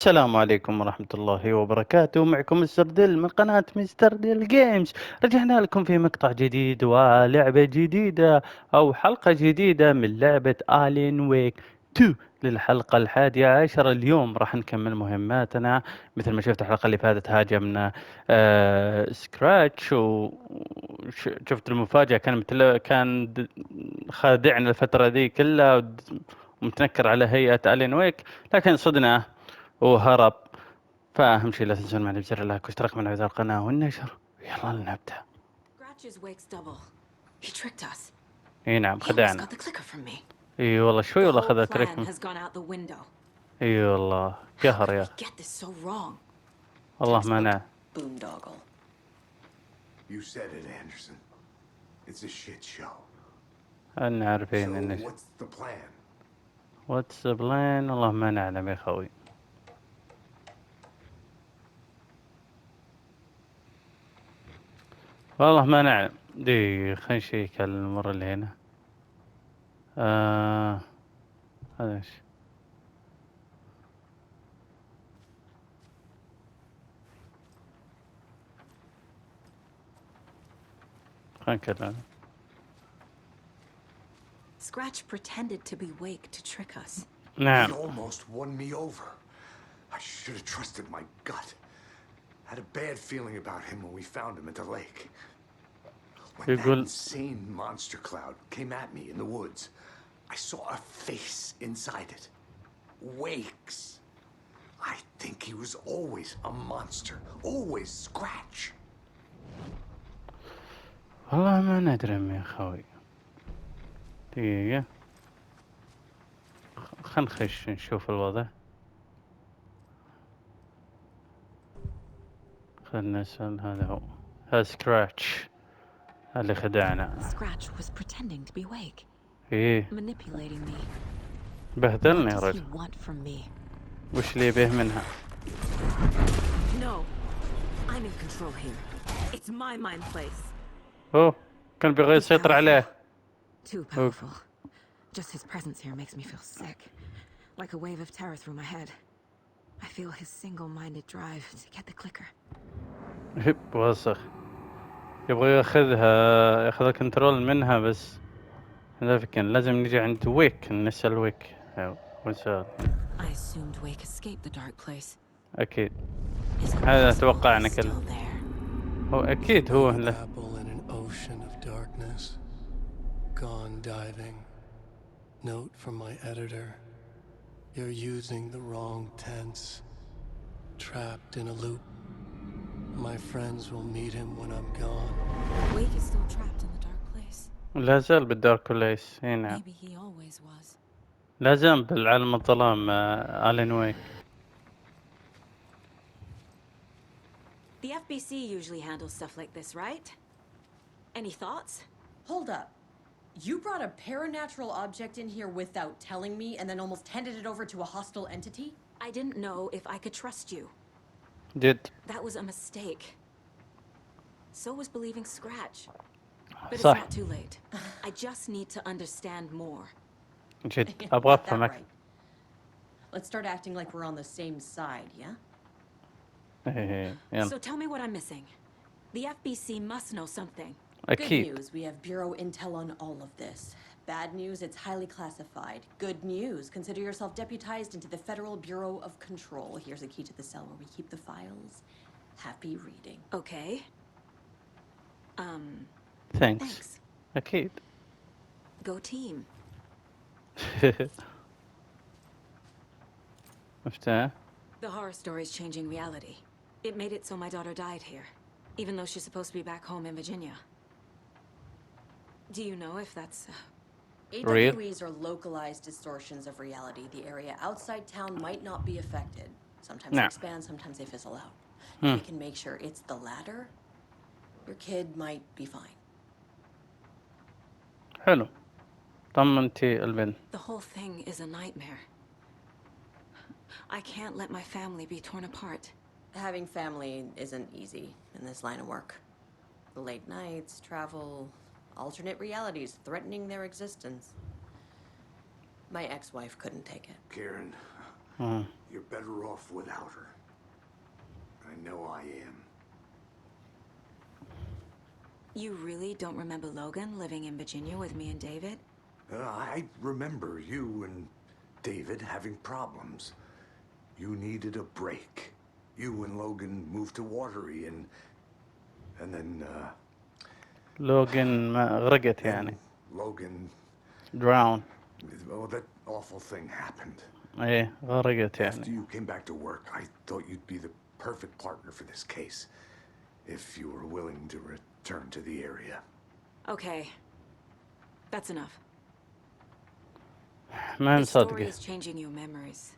السلام عليكم ورحمة الله وبركاته. معكم مستر ديل من قناة مستر ديل جيمز. رجعنا لكم في مقطع جديد ولعبة جديدة أو حلقة جديدة من لعبة آلين ويك 2 للحلقة 11. اليوم راح نكمل مهماتنا. مثل ما شفت الحلقة اللي فاتت هاجمنا سكراتش وشفت المفاجأة. كان خادعنا الفترة ذي كلها ومتنكر على هيئة آلين ويك، لكن صدنا وهرب. فأهم شيء لا تنسون معنا بزر اللايك واشتراك من هذا القناة والنشر. يلا نبدأ. اي نعم خدعنا. اي والله شوي والله خذ الكريك اي والله قهر يا والله ما نعم. You said it, Anderson. It's a shit show. أنا عارفين So إنش what's the plan? واتس بلان. والله ما نعلم يا خوي، والله ما نعلم. دي خلينا نشيك على المرة اللي هنا. هذا ايش؟ خلينا نكلم. Scratch pretended to be Wake to trick us. نعم. He almost won me over. I should have trusted my gut. Had a bad feeling about him when we found him at the lake. When that insane monster cloud came at me in the woods, I saw a face inside it. Wake's. I think he was always a monster. Always Scratch. والله ما ندري يا خوي. دقيقة خلينا نخش نشوف الوضع. خلنا نسأل. هذا هو، هذا سكراتش اللي خدعنا. Scratch was pretending to be Wake. ايه Manipulating me. بهدلني What يا does he رجل. want from me? وش اللي يبيه منها؟ No. I'm in control here. It's my mind place. اوه كان بيغير يسيطر عليه. Too powerful. Just his presence here makes me feel sick. Like a wave of terror through my head. I feel his single-minded drive to get the clicker. هب وسخ. يبغى ياخذ الكنترول منها، بس لكن لازم نجي عند ويك نسأل ويك. ونسأل. I assumed Wake escaped the dark place. أكيد هذا توقعنا كله. هو أكيد هو له. Gone diving. Note from my editor. You're using the wrong tense. Trapped in a loop. My friends will meet him when I'm gone. Wake is still trapped in the dark place. لا زال بالدارك بليس. نعم. Maybe he always was. لا زال بالعالم الظلام. آلين ويك. The FBC usually handles stuff like this, right? Any thoughts? Hold up. You brought a paranatural object in here without telling me and then almost handed it over to a hostile entity? I didn't know if I could trust you. جد. That was a mistake. So was believing Scratch. But صح. it's not too late. I just need to understand more. جد أبغى أفهمك. Right. Let's start acting like we're on the same side, yeah? So tell me what I'm missing. The FBC must know something. أكيد. Good news, we have Bureau intel on all of this. Bad news, it's highly classified. Good news, consider yourself deputized into the Federal Bureau of Control. Here's a key to the cell where we keep the files. Happy reading. Okay. Thanks. أكيد. Go team. مفتاح. The horror story is changing reality. It made it so my daughter died here, even though she's supposed to be back home in Virginia. Do you know if that's... Real? AWEs are localized distortions of reality. The area outside town might not be affected. Sometimes they expand, sometimes they fizzle out. If we can make sure it's the latter, your kid might be fine. حلو. طمنتي البنت. The whole thing is a nightmare. I can't let my family be torn apart. Having family isn't easy in this line of work. The late nights, travel, alternate realities threatening their existence. My ex-wife couldn't take it. Karen, You're better off without her. I know I am. You really don't remember Logan living in Virginia with me and David? I remember you and David having problems. You needed a break. You and Logan moved to Watery and then لوجن ما غرقت يعني. Logan, drown. oh, that awful thing happened. ايه غرقت After يعني. you came back to work, I thought you'd be the perfect partner for this case. If you were willing to return to the area. Okay. That's enough. ما The story مصدقه. is changing your memories.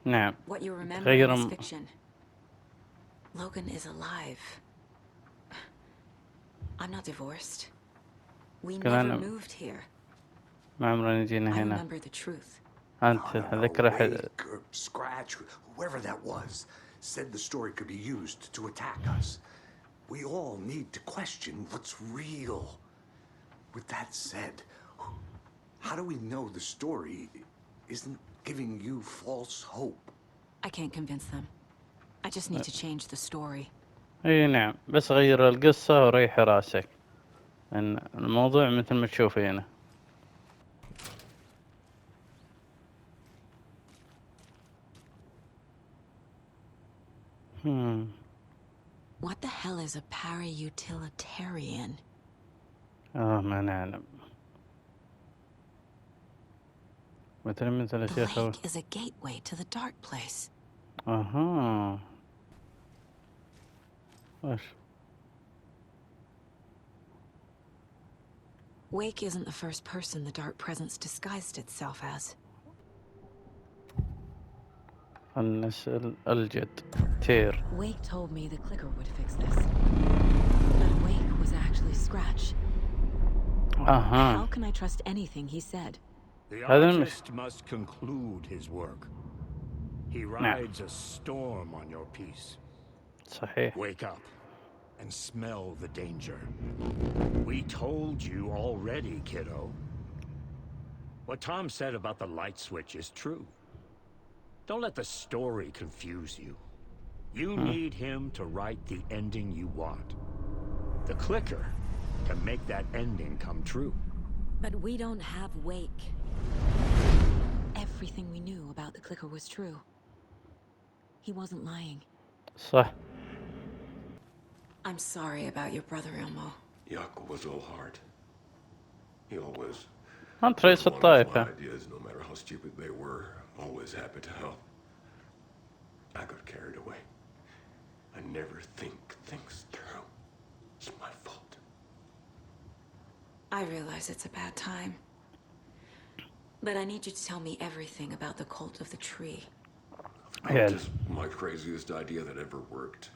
نعم. What you remember تغير is fiction. Logan is alive. I'm not divorced. We كلنا never moved here. ما عمرنا I جينا هنا. remember the truth. أنت هذاك راح. Wake or Scratch, whoever that was, said the story could be used to attack us. We all need to question what's real. With that said, how do we know the story isn't giving you false hope? I can't convince them. I just need to change the story. اي نعم بس غير القصة وريح راسك. ان الموضوع مثل ما تشوف هنا. What the hell is a para-utilitarian? ما نعلم. مثل The الشيخ. lake is a gateway to the dark place. اها. وش؟ Wake isn't the first person the dark presence disguised itself as. النسل الجد تير. Wake told me the clicker would fix this. But Wake was actually Scratch. How can I trust anything he said? The هذا artist must conclude his work. He rides a storm on your piece. صحيح. Wake up and smell the danger. We told you already, kiddo. What Tom said about the light switch is true. Don't let the story confuse you. You need him to write the ending you want. The clicker can make that ending come true. But we don't have Wake. Everything we knew about the clicker was true. He wasn't lying. صح. I'm sorry about your brother, Elmo. Yaakov was all heart. He always أنت was رئيس one with my الطائفة. ideas, no matter how stupid they were. Always happy to help. I got carried away. I never think things through. It's my fault. I realize it's a bad time. But I need you to tell me everything about the cult of the tree. Yeah. Just my craziest idea that ever worked.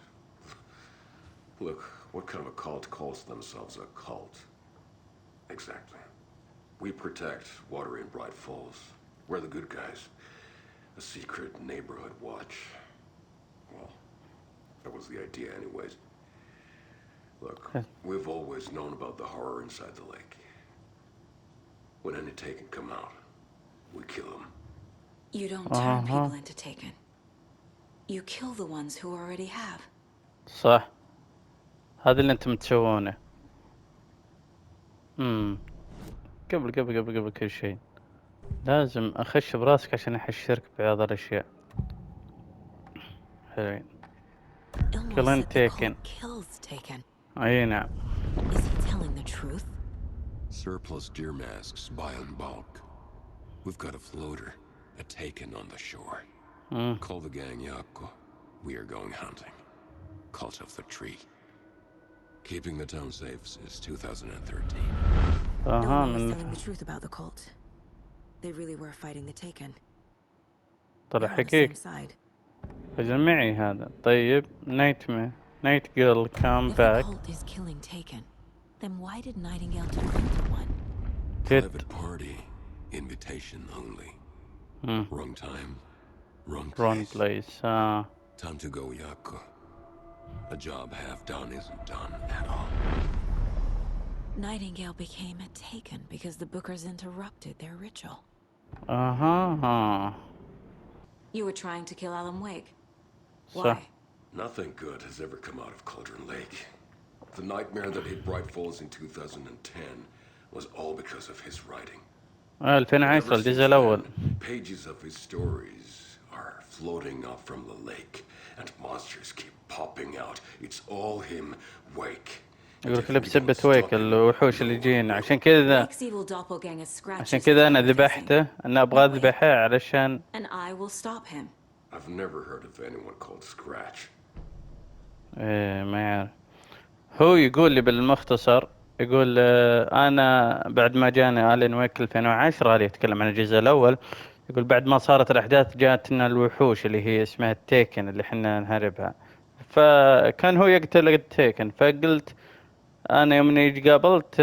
Look, what kind of a cult calls themselves a cult? Exactly. We protect Watery and Bright Falls. We're the good guys. A secret neighborhood watch. Well, that was the idea anyways. Look, we've always known about the horror inside the lake. When any Taken come out, we kill them. You don't turn people into Taken. You kill the ones who already have. صح. هذا اللي انتم تسوونه. قبل كل شيء لازم اخش براسك عشان احشرك بعض الاشياء. حلوين. Killing Taken. Kills Taken. اي نعم. Is he telling the truth? Surplus deer masks buy in bulk. We've got a floater, a Taken on the shore. Call the gang Yako. We are going hunting. Cult of the tree. Keeping the town safe since 2013. No one was telling the truth about the cult. They really were fighting the Taken. طلع They're on the حقيقي. same side. جمعي هذا. طيب Night Girl come If back. the cult is killing Taken, then why did Nightingale turn into one? Private party. Invitation only. Wrong time. Wrong place. Time to go, Yako. A job half done isn't done at all. Nightingale became a Taken because the Bookers interrupted their ritual. You were trying to kill Alan Wake. صح. Why? Nothing good has ever come out of Cauldron Lake. The nightmare that hit Bright Falls in 2010 was all because of his writing. 2010 Ever الجزء since الأول. then, pages of his stories are floating up from the lake, and monsters keep popping out. It's all him, Wake. يقول لك بسبة ويك الوحوش اللي يجينا عشان كذا. Wake's evil doppelganger عشان scratches كذا the أنا ground with his ذبحته. thing. أنا أبغى أذبحه علشان. And I will stop him. I've never heard of anyone called Scratch. إيه ما يعرف. هو يقول لي بالمختصر، يقول أنا بعد ما جانا ألين ويك 2010 اللي يتكلم عن الجزء الأول، يقول بعد ما صارت الأحداث جاتنا الوحوش اللي هي اسمها التيكن اللي حنا نهربها، فكان هو يقتل التيكن، فقلت أنا يوم إني قابلت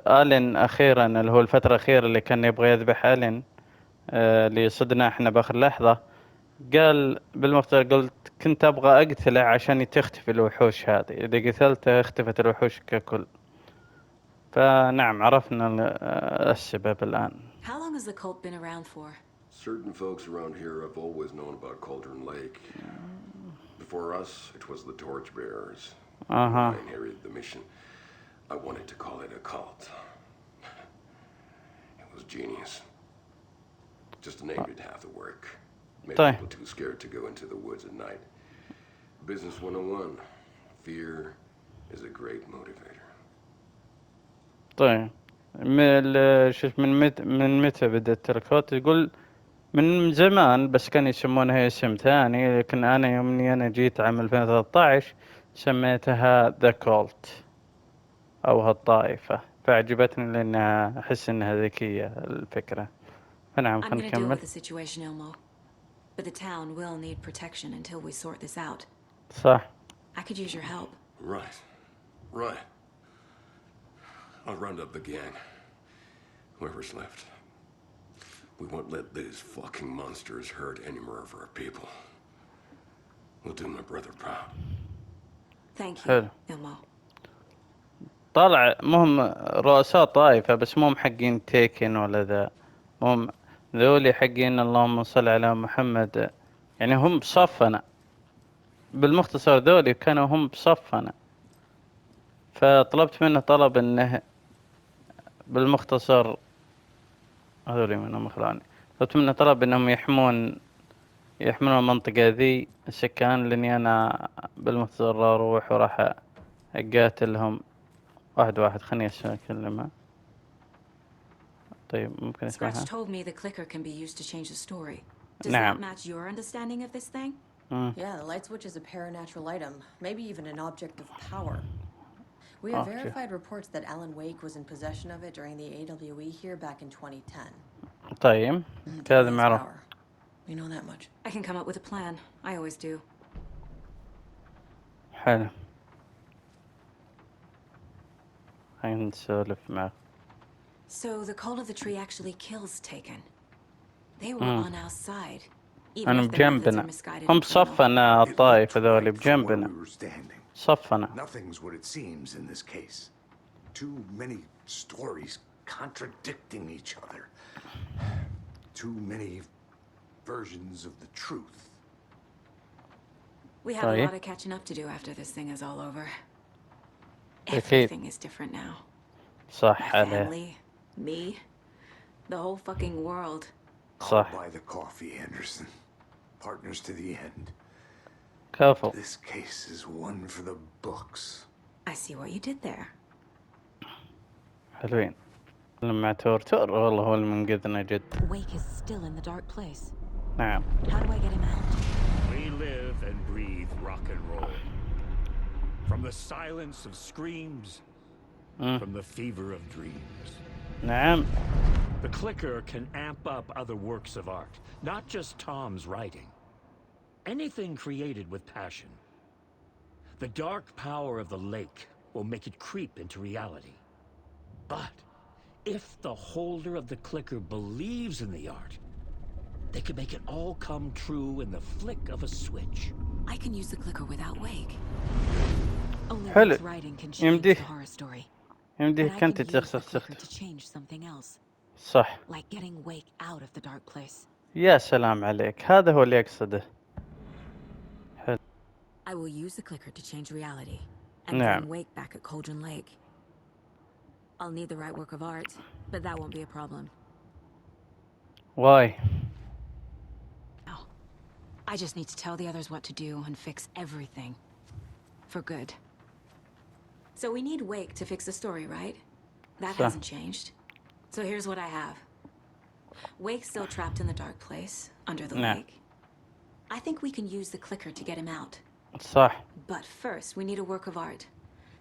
ألين أخيرا اللي هو الفترة الأخيرة اللي كان يبغى يذبح ألين اللي صدنا احنا بآخر لحظة، قال بالمختصر قلت كنت أبغى أقتله عشان تختفي الوحوش هذه، إذا قتلته اختفت الوحوش ككل. فنعم عرفنا السبب الآن. How long has the cult been around for? Certain folks around here have always known about Cauldron Lake. Before us, it was the Torchbearers. I inherited the mission. I wanted to call it a cult. It was genius. Just a name did half the work. Made people too scared to go into the woods at night. Business 101. Fear is a great motivator. طيب شوف من متى بدأت الكوت؟ يقول من زمان بس كانوا يسمونها اسم ثاني، لكن أنا يومني أنا جيت عام 2013 سميتها ذا كولت أو هالطائفة، فعجبتني لأنها أحس إنها ذكية الفكرة. فنعم خلينا نكمل. But the town will need protection until we sort this out. صح. I could use your help. Right. I'll round up the gang. Whoever's left. We won't let these fucking monsters hurt any more of our people. We'll do my brother proud. Thank you, Ilmo. طالع مهم رؤساء طائفة بس مهم حقين تيكن ولا ذا، مهم ذولي حقين اللهم صل على محمد، يعني هم بصفنا بالمختصر، ذولي كانوا هم بصفنا، فطلبت منه طلب انه بالمختصر هذولي منهم خلاني، طلبت منه طلب انهم يحمون المنطقة ذي السكان، لاني انا بالمختصر اروح وراح اقاتلهم واحد. خلني اكلمه. طيب ممكن اسمعها. Scratch told me the clicker can be used to change the story. Does نعم. that match your understanding of this thing? Yeah, the light switch is a paranatural item, maybe even an object of power. We have verified reports that Alan Wake was in possession of it during the AWE here back in 2010. طيب هذا معروف. We know that much. I can come up with a plan. I always do. حلو. خلينا نسولف معك. So the cult of the tree actually kills Taken. They were on our side. أنا بجنبنا. هم بصفنا الطائفة ذولي بجنبنا. صفنا. Nothing's what it seems in this case. Too many stories contradicting each other. Too many versions of the truth. We have a lot of catching up to do after this thing is all over. Everything is different now. صح My family, me, the whole fucking world. صح. I'll buy the coffee, Anderson. Partners to the end. كفو. This case is one for the books. I see what you did there. حلوين. لما تور والله هو المنقذنا جد. Wake is still in the dark place. نعم. How do I get him out? We live and breathe rock and roll. From the silence of screams, from the fever of dreams. نعم. The clicker can amp up other works of art, not just Tom's writing. Anything created with passion. The dark power of the lake will make it creep into reality. But if the holder of the clicker believes in the art, they can make it all come true in the flick of a switch. I can use the clicker without Wake. Only حلو. Wake's writing can change the horror story. يمديك أنت to change something else. صح. Like getting Wake out of the dark place. يا سلام عليك، هذا هو اللي أقصده. حلو. I will use the clicker to change reality and نعم. bring Wake back at Cauldron Lake. I'll need the right work of art, but that won't be a problem. واي. No. I just need to tell the others what to do and fix everything. For good. So we need Wake to fix the story, right? That hasn't changed. So here's what I have. Wake's still trapped in the dark place, under the نعم. lake. I think we can use the clicker to get him out. صح. But first, we need a work of art.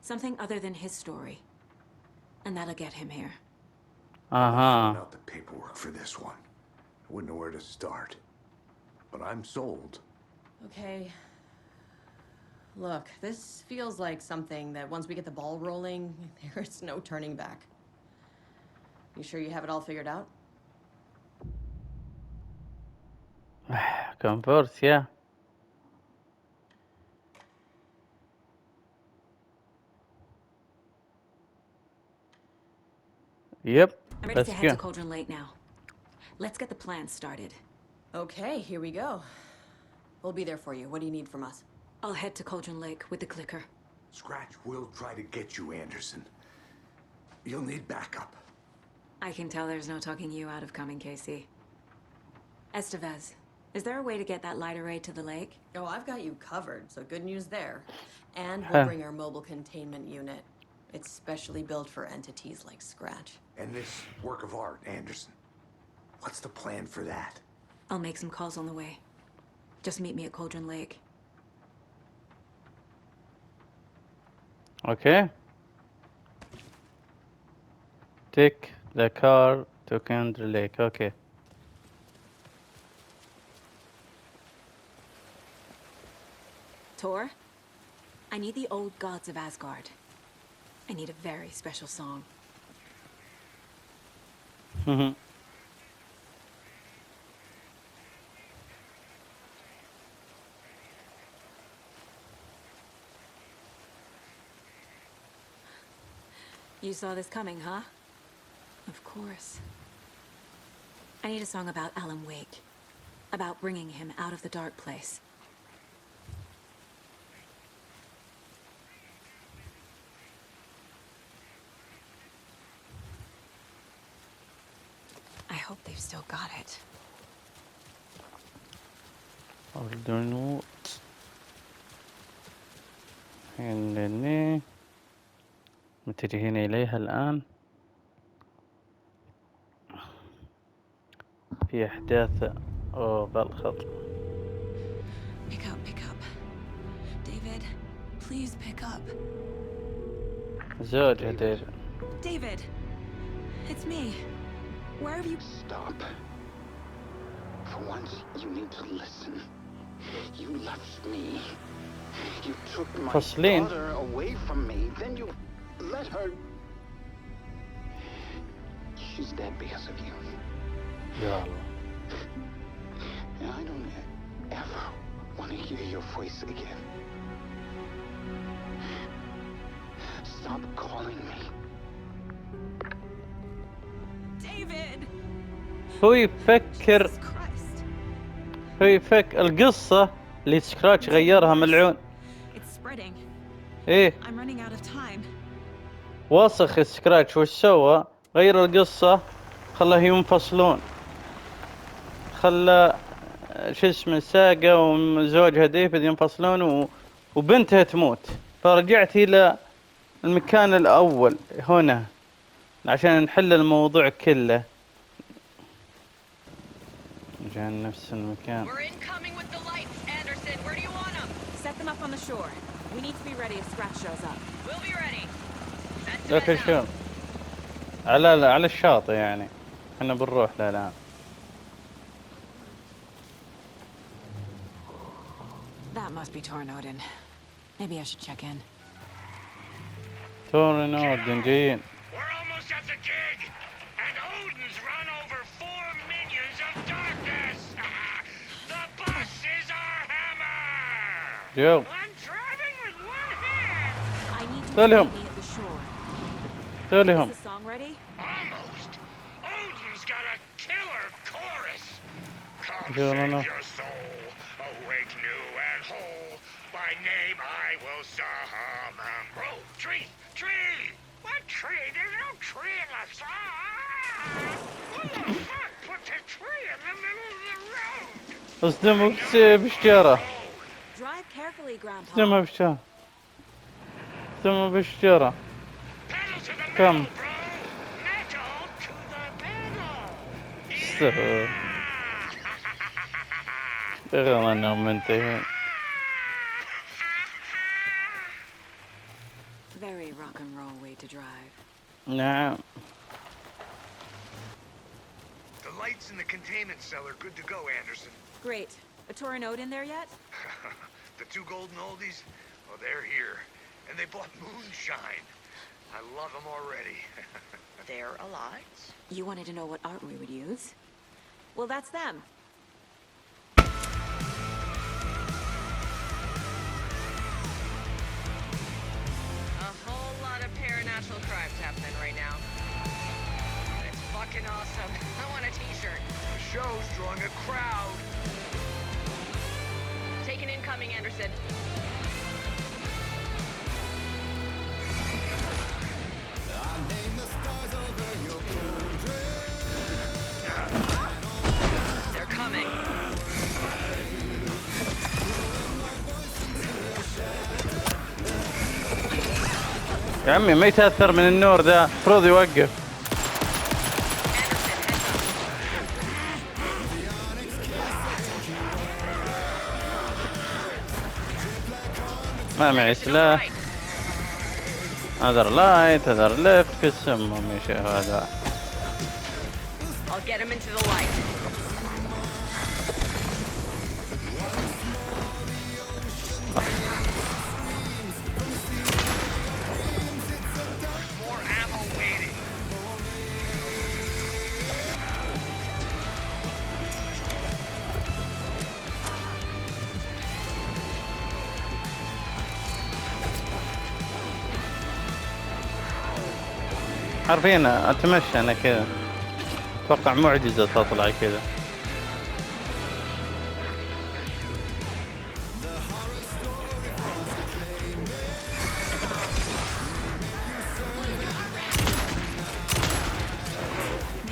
Something other than his story. And that'll get him here. Filling out the paperwork for this one. I wouldn't know where to start. But I'm sold. Okay. Look, this feels like something that once we get the ball rolling, there's no turning back. You sure you have it all figured out? Comfort, yeah. Yep. I'm ready Let's to head to go. Cauldron Lake now. Let's get the plan started. Okay, here we go. We'll be there for you. What do you need from us? I'll head to Cauldron Lake with the clicker. Scratch will try to get you, Anderson. You'll need backup. I can tell there's no talking you out of coming, Casey. Estevez, is there a way to get that light array to the lake? Oh, I've got you covered, so good news there. And we'll bring our mobile containment unit. It's specially built for entities like Scratch. And this work of art, Anderson. What's the plan for that? I'll make some calls on the way. Just meet me at Cauldron Lake. Okay. Take the car to Cauldron Lake. Okay. Tor, I need the old gods of Asgard. I need a very special song. You saw this coming, huh? Of course. I need a song about Alan Wake. About bringing him out of the dark place. I hope they've still got it. أردن إنني متجهين إليها الآن في أحداث بالخط. Pick up. David, please pick up. زوجها ديفيد. David, it's me. Where have you... Stop. For once, you need to listen. You left me. You took my فصلين. daughter away from me. Then you let her... She's dead because of you. يا الله. And I don't ever want to hear your voice again. Stop calling me. David! هو يفكر Jesus Christ. القصة اللي سكراتش غيرها ملعون. It's spreading. إيه I'm running out of time. وسخ سكراتش وش سوى؟ غير القصة، خلاهم ينفصلون، خلى شو اسمه ساقة وزوجها ديفيد ينفصلون وبنتها تموت، فرجعت إلى المكان الأول هنا عشان نحل الموضوع كله. جان نفس المكان. We're incoming with the lights, Anderson. Where do you want them? Set them up on the shore. We need to be ready if Scratch shows up. We'll be ready. That's لكن شو على الشاطئ يعني احنا بنروح له الآن. That must be Tornodin. Maybe I should check in. تورنودن جايين. We're almost at the gig, and Odin's run over 4 minions of darkness. The bus is our hammer. جو. I'm driving with one hand. I need you Tell to him. meet me at the shore. تولهم. Is the song ready? Almost. Odin's got a killer chorus. شغلنا. your soul, awake new and whole. By name I will summon. Oh, tree, tree! What tree? There's no tree in the song. What the fuck put the tree in the middle of the road? اصدموا بالشارع. Drive carefully, Grandpa. اصدموا بالشارع. اصدموا بالشارع. Pedal to the كم. metal, bro. Metal to the pedal. استغفر. غير انهم منتهين. Very rock and roll way to drive. نعم. The lights in the containment cell are good to go, Anderson. Great. A Torah note in there yet? The two golden oldies, oh, they're here. And they bought moonshine. I love them already. They're alive. You wanted to know what art we would use? Well, that's them. A whole lot of paranatural crimes happening right now. It's fucking awesome. I want a t-shirt. The show's drawing a crowd. Take an incoming, Anderson. They're coming. يا عمي ما يتأثر من النور ذا، المفروض يوقف. ما معي سلاح. هذا لايت، هذا ليفت، كسمهم يا شيخ هذا. I'll get him into the light. More ammo waiting. حرفيا اتمشى انا كذا. اتوقع معجزة تطلع كذا.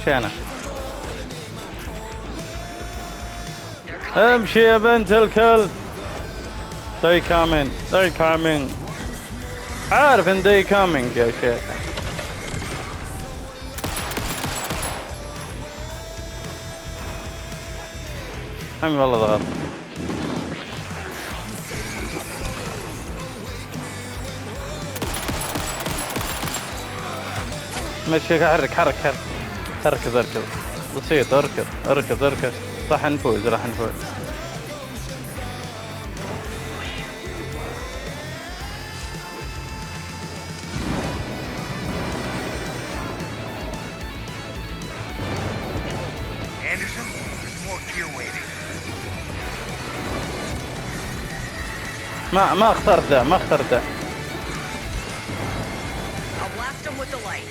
مشينا. امشي يا بنت الكلب. They coming. They coming. عارف ان they coming يا شيخ. عمي والله ضغط. مشي حرك حرك حرك. اركض اركض. بسيط اركض اركض اركض. راح نفوز راح نفوز. Anderson, there's more gear waiting. ما اخترت ذا ما اخترت ذا. I'll blast him with the light.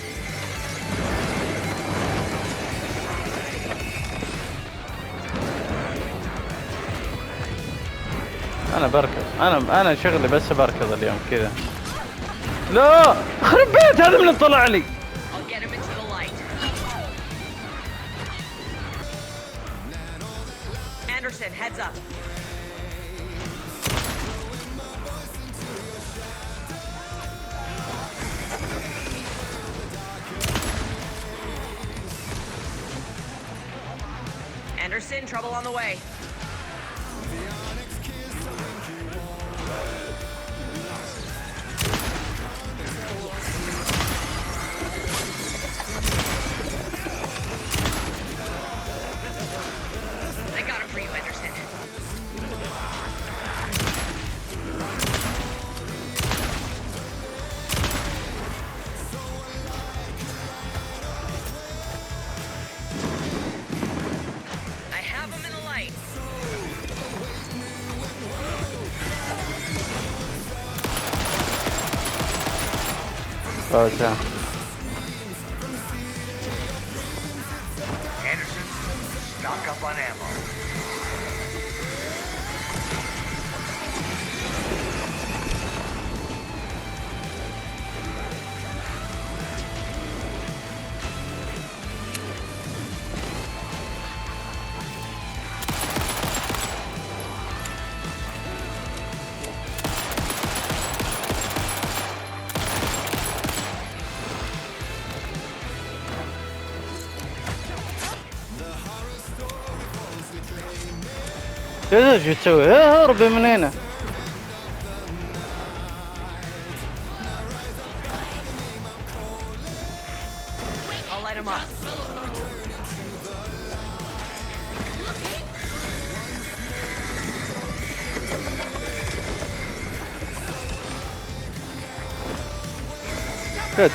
انا بركض. انا شغلي بس بركض اليوم كذا. لا خرب بيت هذا من اللي طلع لي. I'll get him into the light. Anderson, heads up. Anderson, trouble on the way. I got it for you, Anderson. I have him in the light. Okay. Anderson, stock up on ammo. ايش تسوي؟ اهربي من هنا. I'll light him up.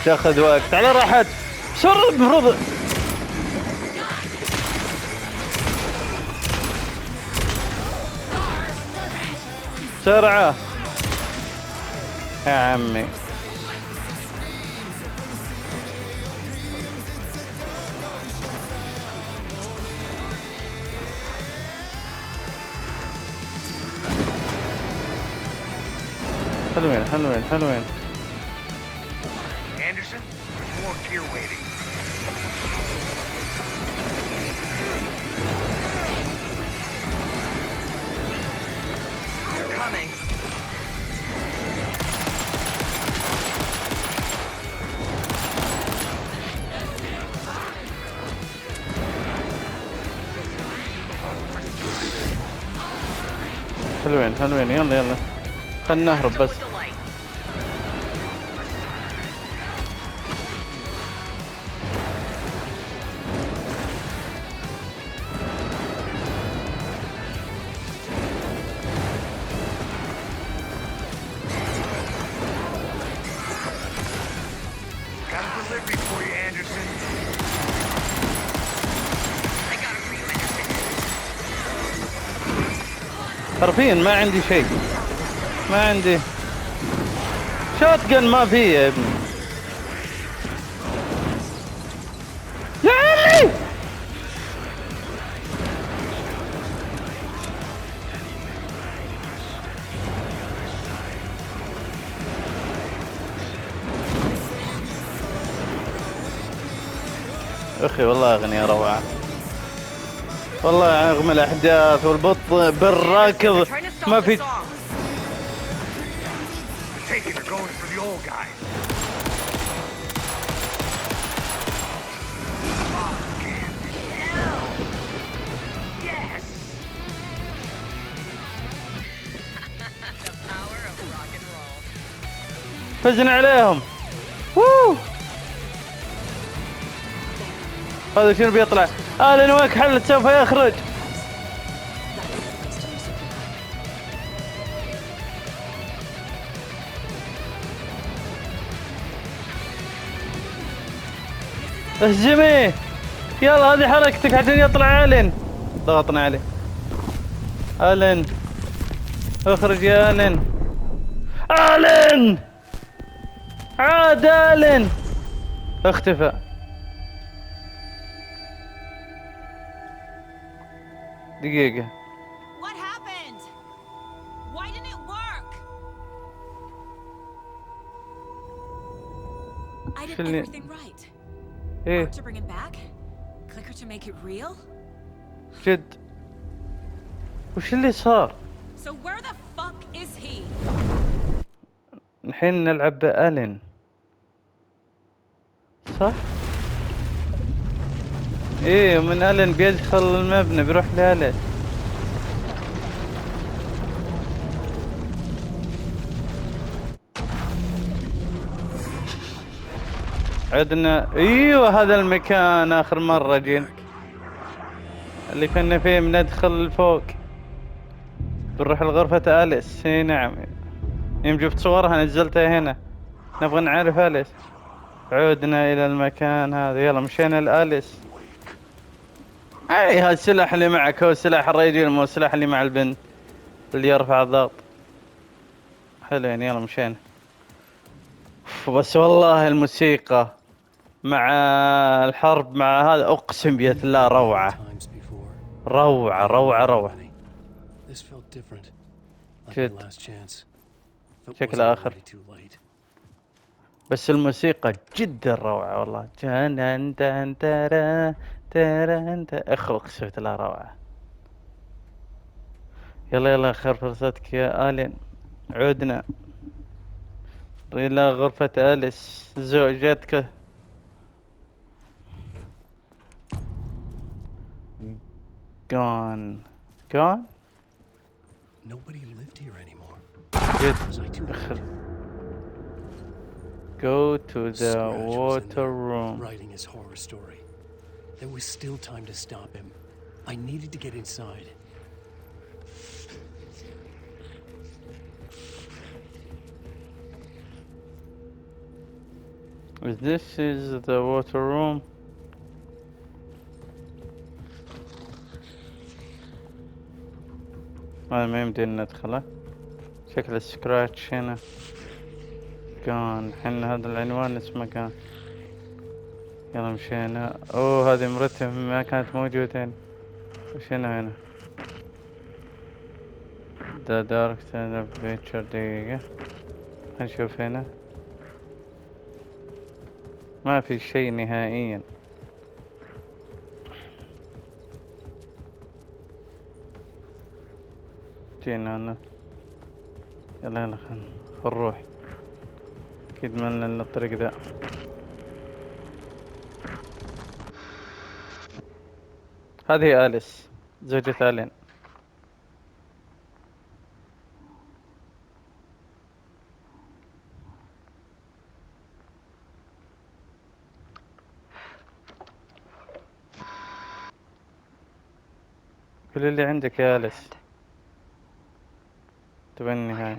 تاخذ وقت على راحت. بسرعة المفروض. بسرعة يا عمي. حلوين حلوين حلوين. Anderson, more gear waiting. They're coming. حلوين حلوين. يلا يلا خلنا نهرب بس. With the light. Got a delivery for you, Anderson. I got it for you, Anderson. حرفيا ما عندي شيء. ما عندي شوت جن. ما في يا ابني. يا عمي اخي والله اغنية روعة. والله رغم الاحداث والبط بالراكض Trying to stop ما the في. song. Taking her going for the old guy. Yes. The power of rock and roll. فزنا عليهم. ووو. هذا شنو بيطلع؟ آلن ويك حلت سوف يخرج. اهزميه. يلا هذه حركتك عشان يطلع آلن. ضغطنا عليه. آلن اخرج يا آلن. آلن عاد. آلن اختفى. دقيقة. What happened? Why didn't it work? I did Shouldn't it- everything right. ايه Mark to bring him back? Clicker to make it real? جد. وش اللي صار؟ So where the fuck is he? الحين نلعب بآلن صح؟ ايه من آلن بيدخل المبنى بيروح لآلن. عدنا. ايوه هذا المكان اخر مرة جينا اللي كنا فيه بندخل لفوق. بنروح لغرفة أليس. اي نعم. يوم شفت صورها نزلتها هنا. نبغى نعرف أليس. عدنا الى المكان هذا. يلا مشينا لأليس. اي هذا السلاح اللي معك هو السلاح الرجل مو السلاح اللي مع البنت اللي يرفع الضغط. حلوين. يلا مشينا. بس والله الموسيقى مع الحرب مع هذا اقسم بيت الله روعة. Times before. روعة روعة روعة. This felt different. Like Good. the last chance. If it شكل wasn't آخر. already too late. بس الموسيقى جدا روعة والله. جنن تن ترى ترى انت اخو اقسم بالله روعة. يلا يلا خير فرصتك يا آلين. عدنا إلى غرفة أليس زوجتك. جون. جون Nobody lived here anymore. جد Was I too late? go to the Scratch was in water there, room. writing his horror story. There was still time to stop him. I needed to get inside. This is the water room. هذا ما يمدينا ندخله. شكل السكراتش هنا كان حنا هذا العنوان اسمه كان. يلا مشينا. اوه هذه مرتب ما كانت موجودة هنا. وش هنا؟ The Dark Side of Nature. دقيقة هنشوف هنا. ما في شيء نهائيا. جينا هنا. يلا خل نروح. أكيد ما لنا إلا الطريق ذا. هذه أليس زوجة ألين. كل اللي عندك يا أليس. تبني هاي.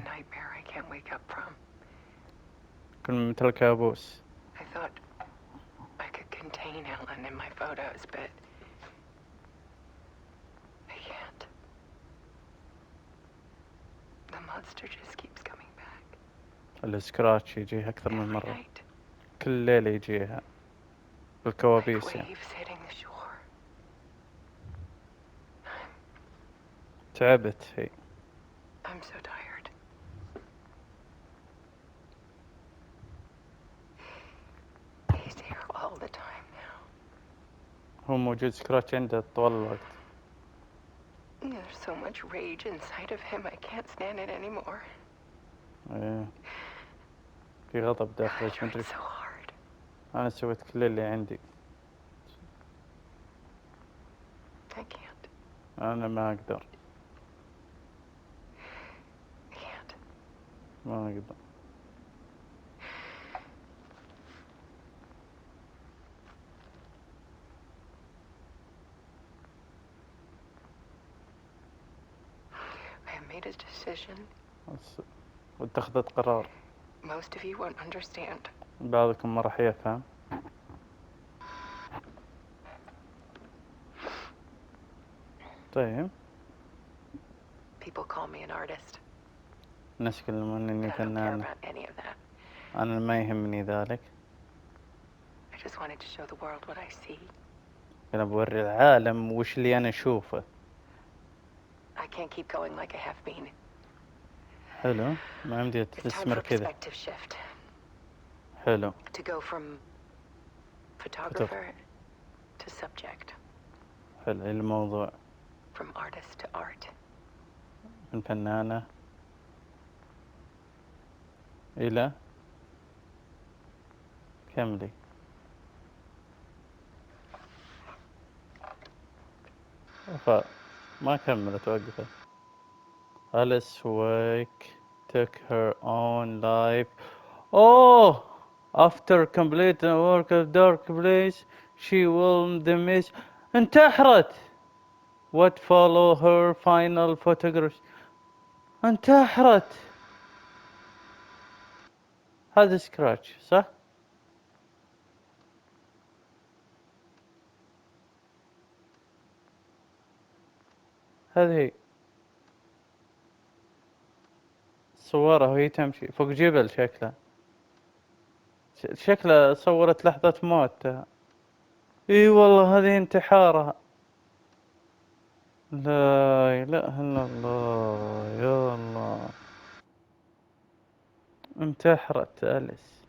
كل مثل كابوس. I thought I could contain Ellen in my photos, but I can't. The monster just keeps coming back. السكراتش يجيها أكثر من Every مرة. night, كل ليلة يجيها. like بالكوابيس يعني. waves hitting the shore. تعبت هي. I'm so tired. He's here all the time now. هو موجود سكراتش عنده طوال الوقت. There's so much rage inside of him, I can't stand it anymore. ايه. في غضب I داخله tried مدري. so hard. أنا سويت كل اللي عندي. I can't. أنا ما أقدر. I can't. ما أقدر. I have made a decision. واتخذت قرار. Most of you won't understand. بعضكم ما راح يفهم. طيب. People call me an artist. الناس يكلمون إني I don't care فنان. about any of that. أنا ما يهمني ذلك. I just wanted to show the world what I see. أنا بوري العالم وش اللي أنا أشوفه. I can't keep going like I have been. حلو. ما يمدي It's time تستمر for a كذا. perspective shift. حلو. To go from photographer to subject. حلو الموضوع. From artist to art. من فنانة إلى كملي. ما كملت وقفت. Alice Wake took her own life. Oh! After completing the work of Dark Place, she will the miss. انتحرت. What follow her final photographs. انتحرت. هذا سكراتش صح؟ هذه صورها وهي تمشي فوق جبل شكلها. شكلها صورت لحظة موتها. اي والله هذه انتحارها. لا اله الا الله يا الله. انتحرت أليس.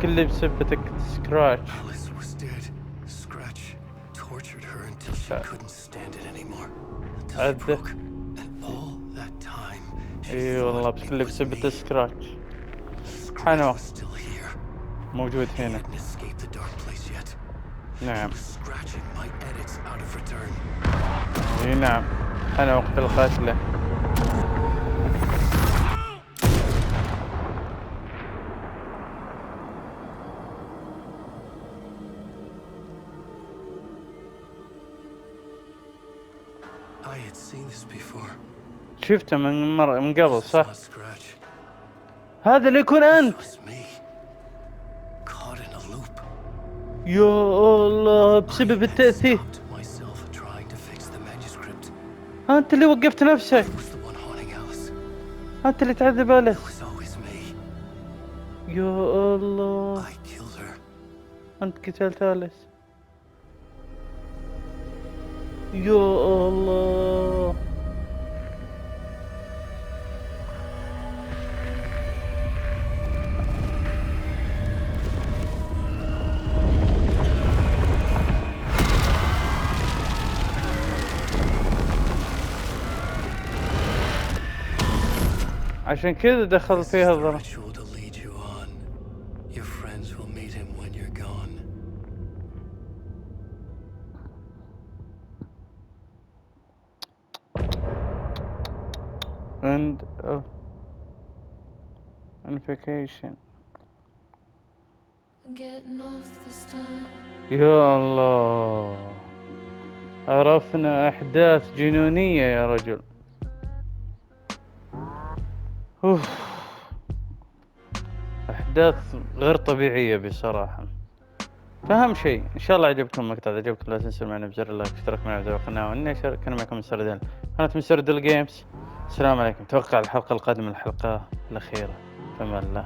كل بسبتك سكراتش. Alice was dead. Scratch tortured her until she couldn't stand it anymore. Until she عدة. broke. And all that time, she اي والله thought بس it كل was بسبت me. سكراتش. Scratch حنو. was still here. موجود He هنا. hadn't escaped the dark place yet. نعم. He was scratching my edits out of return. اي نعم. أنا وقت القتلى. I had seen this before. شفته من قبل صح؟ Not scratch. هذا اللي يكون أنت. This was me. Caught in a loop. يا الله بسبب التأثير. Stopped myself trying to fix the manuscript. أنت اللي وقفت نفسك. I was the one haunting Alice. أنت اللي تعذب أليس. It was always me. يا الله. I killed her. أنت قتلت أليس. يا الله. عشان كذا دخل فيها الضرب. Ritual to lead you on. Your friends will meet him when you're gone. End of unification. يا الله. عرفنا أحداث جنونية يا رجل. أحداث غير طبيعية بصراحة. فأهم شيء إن شاء الله عجبكم المقطع. إذا عجبكم لا تنسوا معنا بزر اللايك واشتراك معنا في القناة والنشر. كان معكم مستر ديل قناة مستر ديل جيمز. السلام عليكم. توقع الحلقة القادمة الحلقة الأخيرة. فما الله.